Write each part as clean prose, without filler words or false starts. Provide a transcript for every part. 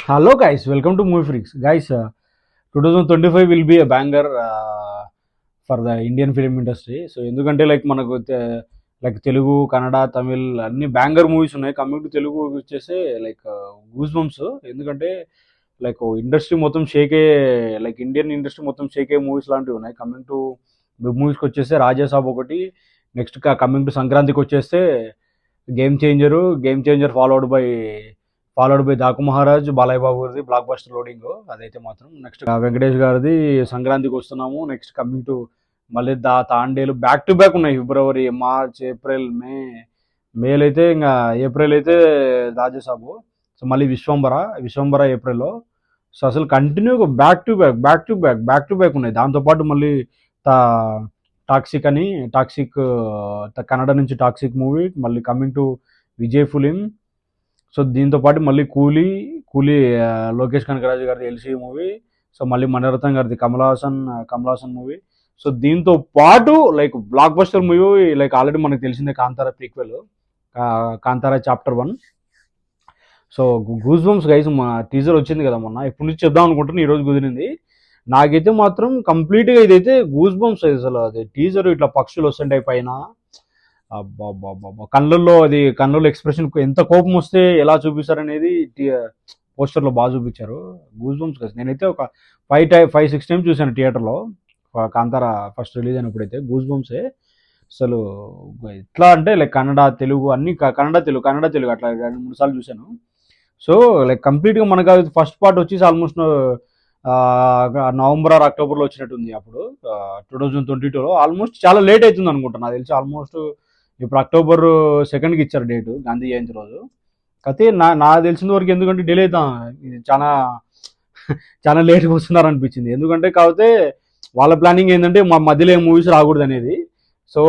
Hello guys, welcome to Movie Freaks. Guys, 2025 will be a banger for the Indian film industry. So ఎందుకంటే like మనకు like Telugu Kannada Tamil అన్ని banger movies ఉన్నాయి. Coming to Telugu వచ్చేసి like goose bumps. ఎందుకంటే like industry మొత్తం షేక్ అయ్యే like Indian industry మొత్తం షేక్ అయ్యే మూవీస్ లాంటివి ఉన్నాయి. కమింగ్ టు బిగ్ మూవీస్కి వచ్చేస్తే రాజాసాబ్ ఒకటి, నెక్స్ట్ కమింగ్ టు సంక్రాంతికి వచ్చేస్తే game changer followed by Daaku Maharaaj, Balayya Babu గారిది బ్లాక్ బస్టర్ లోడింగ్. అదైతే మాత్రం నెక్స్ట్ వెంకటేష్ గారిది సంక్రాంతికి వస్తున్నాము. నెక్స్ట్ కమింగ్ టు మళ్ళీ తాండేలు బ్యాక్ టు బ్యాక్ ఉన్నాయి. ఫిబ్రవరి, మార్చ్, ఏప్రిల్, మేలు అయితే ఇంకా ఏప్రిల్ అయితే రాజసాబు. సో మళ్ళీ విశ్వంబర ఏప్రిల్లో. సో అసలు కంటిన్యూగా బ్యాక్ టు బ్యాక్ ఉన్నాయి. దాంతోపాటు మళ్ళీ తా టాక్సిక్ కన్నడ నుంచి టాక్సిక్ మూవీ మళ్ళీ coming to Vijay film. So దీంతో పాటు మళ్ళీ కూలీ లోకేష్ కనకరాజు గారిది ఎల్సీ మూవీ. సో మళ్ళీ మణిరత్నం గారిది కమలాసన్ మూవీ. సో దీంతో పాటు like block buster movie like already మనకు తెలిసిందే Kantara prequel, Kantara chapter 1. So goose bumps guys teaser వచ్చింది కదా మొన్న, ఇప్పటి నుంచి చెప్దాం అనుకుంటున్నాను, ఈరోజు కుదిరింది. నాకైతే మాత్రం కంప్లీట్గా ఇదైతే గూస్ బంప్స్. అసలు అది టీజర్ ఇట్లా పక్షులు వస్తుంటాయి పైన, కళ్ళల్లో ఎక్స్ప్రెషన్ ఎంత కోపం వస్తే ఎలా చూపిస్తారనేది పోస్టర్లో బాగా చూపించారు. గూస్ బంప్స్ కదా. నేనైతే ఒక 5-6 టైమ్స్ చూశాను థియేటర్లో కాంతారా ఫస్ట్ రిలీజ్ అయినప్పుడైతే. గూస్ బంప్సే అసలు. ఎట్లా అంటే లైక్ కన్నడ తెలుగు అన్ని కన్నడ తెలుగు అట్లా 2-3 సార్లు చూశాను. సో లైక్ కంప్లీట్గా మనకు ఫస్ట్ పార్ట్ వచ్చేసి ఆల్మోస్ట్ నవంబర్ ఆర్ అక్టోబర్లో వచ్చినట్టుంది. అప్పుడు 2022లో ఆల్మోస్ట్ చాలా లేట్ అవుతుంది అనుకుంటాను నాకు తెలిసి. ఆల్మోస్ట్ ఇప్పుడు అక్టోబర్ 2కి ఇచ్చారు డేటు, గాంధీ జయంతి రోజు. అయితే నాకు తెలిసిన వరకు ఎందుకంటే డిలే అవుతాం, ఇది చాలా చాలా లేట్గా వస్తున్నారు అనిపించింది. ఎందుకంటే కాకపోతే వాళ్ళ ప్లానింగ్ ఏంటంటే మా మధ్యలో ఏం మూవీస్ రాకూడదు అనేది. సో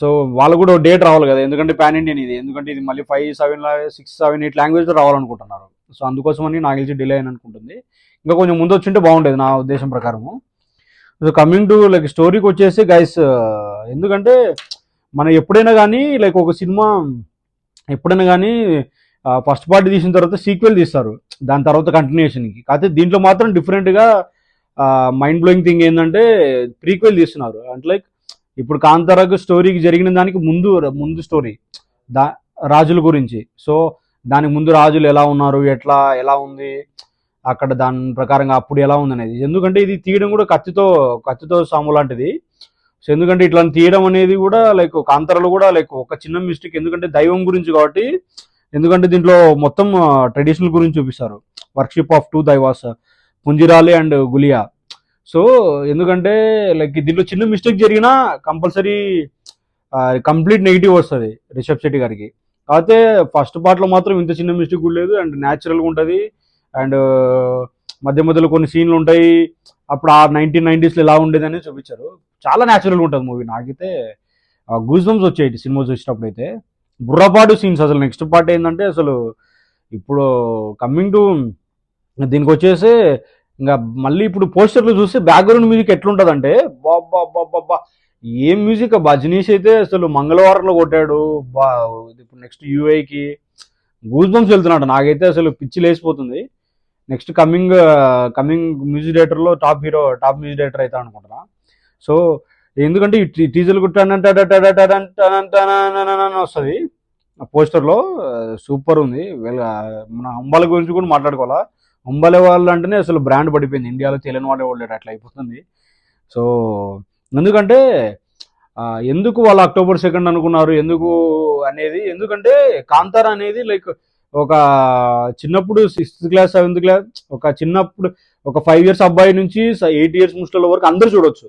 సో వాళ్ళు కూడా డేట్ రావాలి కదా, ఎందుకంటే పాన్ ఇండియన్ ఇది. ఎందుకంటే ఇది మళ్ళీ 5-7-6-7-8 లాంగ్వేజ్లో రావాలనుకుంటున్నారు. సో అందుకోసమని నాకు తెలిసి డిలే అని అనుకుంటుంది. ఇంకా కొంచెం ముందు వచ్చింటే బాగుండేది నా ఉద్దేశం ప్రకారము. సో కమింగ్ టు లైక్ స్టోరీకి వచ్చేసి గైస్, ఎందుకంటే మనం ఎప్పుడైనా కానీ లైక్ ఒక సినిమా ఎప్పుడైనా కానీ ఫస్ట్ పార్ట్ తీసిన తర్వాత సీక్వెల్ తీస్తారు, దాని తర్వాత కంటిన్యూషన్కి. కాకపోతే దీంట్లో మాత్రం డిఫరెంట్గా మైండ్ బ్లోయింగ్ థింగ్ ఏంటంటే ప్రీక్వెల్ తీస్తున్నారు. అంటే లైక్ ఇప్పుడు కాంతారాకు స్టోరీకి జరిగిన దానికి ముందు స్టోరీ రాజుల గురించి. సో దానికి ముందు రాజులు ఎలా ఉన్నారు, ఎలా ఉంది అక్కడ, దాని ప్రకారంగా అప్పుడు ఎలా ఉంది అనేది. ఎందుకంటే ఇది తీయడం కూడా కత్తితో సాము లాంటిది. సో ఎందుకంటే ఇట్లా తీయడం అనేది కూడా లైక్ కాంతారాలో కూడా లైక్ ఒక చిన్న మిస్టేక్, ఎందుకంటే దైవం గురించి కాబట్టి. ఎందుకంటే దీంట్లో మొత్తం ట్రెడిషనల్ గురించి చూపిస్తారు. వర్క్షిప్ ఆఫ్ 2 దైవాస్, పుంజిరాలి అండ్ గులియా. సో ఎందుకంటే లైక్ దీంట్లో చిన్న మిస్టేక్ జరిగినా కంపల్సరీ కంప్లీట్ నెగిటివ్ వస్తుంది రిషబ్ శెట్టి గారికి. కాకపోతే ఫస్ట్ పార్ట్లో మాత్రం ఇంత చిన్న మిస్టేక్ కూడా లేదు, అండ్ న్యాచురల్గా ఉంటుంది. అండ్ మధ్యలో కొన్ని సీన్లు ఉంటాయి, అప్పుడు ఆ 1990s ఎలా ఉండేది అనేది చూపించారు. చాలా న్యాచురల్గా ఉంటుంది మూవీ. నాకైతే గూస్ బంప్స్ వచ్చాయి సినిమా చూసినప్పుడు అయితే. బుర్రపాటు సీన్స్ అసలు. నెక్స్ట్ పార్ట్ ఏంటంటే అసలు ఇప్పుడు కమింగ్ టు దీనికి వచ్చేసి ఇంకా మళ్ళీ ఇప్పుడు పోస్టర్లు చూస్తే బ్యాక్గ్రౌండ్ మ్యూజిక్ ఎట్లుంటుందంటే బాబా ఏం మ్యూజిక్. భజనీష్ అయితే అసలు మంగళవారంలో కొట్టాడు. ఇప్పుడు నెక్స్ట్ యూఐకి గూస్ బంప్స్ వెళ్తున్నాడు. నాకైతే అసలు పిచ్చి లేసిపోతుంది. నెక్స్ట్ కమింగ్ మ్యూజిక్ డైరెక్టర్లో టాప్ మ్యూజిక్ డైరెక్టర్ అవుతా అనుకుంటున్నా. సో ఎందుకంటే ఈ టీజర్లు వస్తుంది పోస్టర్లో, సూపర్ ఉంది. మన అంబాల గురించి కూడా మాట్లాడుకోవాలా. అంబాలే వాళ్ళు అంటేనే అసలు బ్రాండ్ పడిపోయింది ఇండియాలో, తెలియని వాళ్ళే వాళ్ళేడు అట్లా అయిపోతుంది. సో ఎందుకంటే ఎందుకు వాళ్ళు October 2 అనుకున్నారు ఎందుకు అనేది, ఎందుకంటే కాంతారా అనేది లైక్ ఒక చిన్నప్పుడు 6th క్లాస్ 7th క్లాస్ ఒక 5 years అబ్బాయి నుంచి 8 years ముస్టల వరకు అందరూ చూడొచ్చు.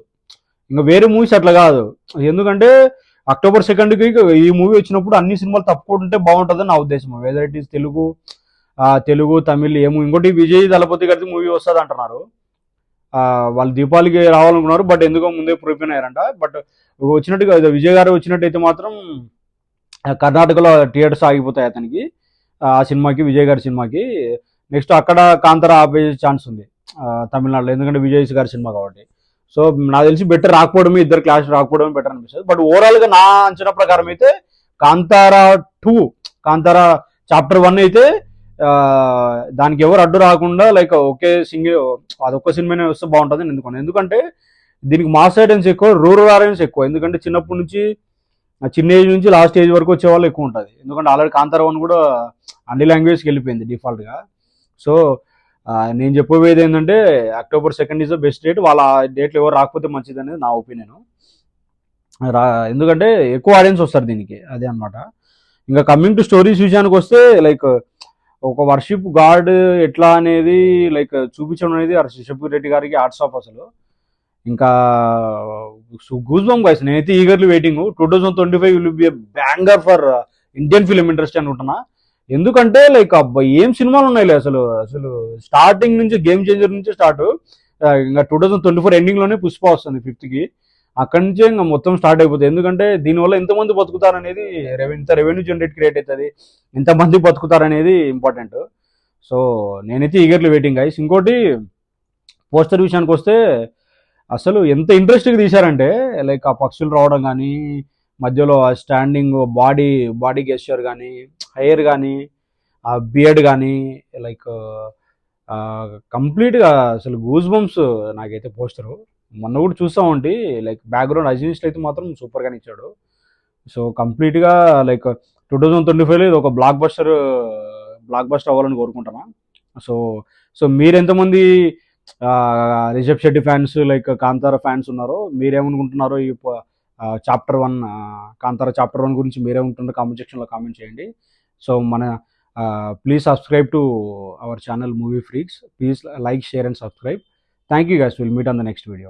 ఇంకా వేరే మూవీస్ అట్లా కాదు. ఎందుకంటే October 2కి ఈ మూవీ వచ్చినప్పుడు అన్ని సినిమాలు తప్పుకుంటే బాగుంటుందని నా ఉద్దేశం. Whether it is Telugu Tamil ఏమో. ఇంకోటి విజయ్ దళపతి గారి మూవీ వస్తుంది అంటున్నారు. వాళ్ళు దీపావళికి రావాలనుకున్నారు, బట్ ఎందుకో ముందే ప్రిపేర్ అయ్యారంట. బట్ వచ్చినట్టుగా విజయ్ గారు వచ్చినట్టయితే మాత్రం కర్ణాటకలో థియేటర్స్ ఆగిపోతాయి అతనికి, ఆ సినిమాకి, విజయ్ గారి సినిమాకి. నెక్స్ట్ అక్కడ కాంతారా ఆపే ఛాన్స్ ఉంది తమిళనాడులో, ఎందుకంటే విజయ్ గారి సినిమా కాబట్టి. సో నాకు తెలిసి బెటర్ రాకపోవడమే, ఇద్దరు క్లాష్ రాకపోవడమే బెటర్ అనిపిస్తుంది. బట్ ఓవరాల్గా నా అంచనా ప్రకారం అయితే కాంతారా చాప్టర్ 1 అయితే దానికి ఎవరు అడ్డు రాకుండా లైక్ ఒకే సింగిల్ అదొక్క సినిమానే వస్తే బాగుంటుంది అని ఎందుకని, ఎందుకంటే దీనికి మాస్ ఐటెన్స్ ఎక్కువ, రూరల్ ఆడియన్స్ ఎక్కువ. ఎందుకంటే చిన్నప్పటి నుంచి చిన్న ఏజ్ నుంచి లాస్ట్ ఏజ్ వరకు వచ్చే వాళ్ళు ఎక్కువ ఉంటుంది. ఎందుకంటే ఆల్రెడీ కాంతార వన్ కూడా అన్ని లాంగ్వేజ్కి వెళ్ళిపోయింది డిఫాల్ట్గా. సో నేను చెప్పబోయేది ఏంటంటే October 2 is the best date. వాళ్ళ డేట్లు ఎవరు రాకపోతే మంచిది అనేది నా ఒపీనియన్. ఎందుకంటే ఎక్కువ ఆడియన్స్ వస్తారు దీనికి, అదే అనమాట. ఇంకా కమింగ్ టు స్టోరీస్ విషయానికి వస్తే లైక్ ఒక వర్షిప్ గాడ్ ఎట్లా అనేది లైక్ చూపించడం అనేది రిషబ్ రెడ్డి గారికి ఆర్ట్స్ ఆఫ్ అసలు. ఇంకా గూస్ బంప్ గైస్, నేనైతే eagerly waiting. 2025 will be banger for Indian film industry అనుకుంటున్నా. ఎందుకంటే లైక్ అబ్బా ఏం సినిమాలు ఉన్నాయి అసలు. అసలు స్టార్టింగ్ నుంచి గేమ్ చేంజర్ నుంచి స్టార్ట్, ఇంకా 2024 ఎండింగ్ లోనే పుష్ప వస్తుంది 5th. అక్కడి నుంచే ఇంకా మొత్తం స్టార్ట్ అయిపోతుంది. ఎందుకంటే దీనివల్ల ఎంతమంది బతుకుతారనేది, ఇంత రెవెన్యూ జనరేట్ క్రియేట్ అవుతుంది, ఎంతమంది బతుకుతారనేది ఇంపార్టెంట్. సో నేనైతే ఈగర్లీ వెయిటింగ్ గైస్. ఇంకోటి పోస్టర్ విషయానికి వస్తే అసలు ఎంత ఇంట్రెస్ట్గా తీశారంటే లైక్ ఆ పక్షులు రావడం కానీ, మధ్యలో ఆ స్టాండింగ్ బాడీ గెస్చర్ కానీ, హెయిర్ కానీ, ఆ బియర్డ్ కానీ, లైక్ కంప్లీట్గా అసలు గూస్ బంప్స్ నాకైతే పోస్టరు. మొన్న కూడా చూస్తామంటే లైక్ బ్యాక్గ్రౌండ్ అజినిస్ట్ అయితే మాత్రం సూపర్గానే ఇచ్చాడు. సో కంప్లీట్గా లైక్ 2025లో ఇది ఒక బ్లాక్ బస్టర్ అవ్వాలని కోరుకుంటున్నా. సో సో మీరెంతమంది Rishab Shetty fans like Kantara fans ఉన్నారో, మీరేమనుకుంటున్నారో ఈ చాప్టర్ 1 కాంతార చాప్టర్ 1 గురించి మీరేమనుకుంటున్నారో కామెంట్ సెక్షన్లో కామెంట్ చేయండి. So please subscribe to our channel movie freaks. Please like, share and subscribe. Thank you guys. We'll meet on the next video.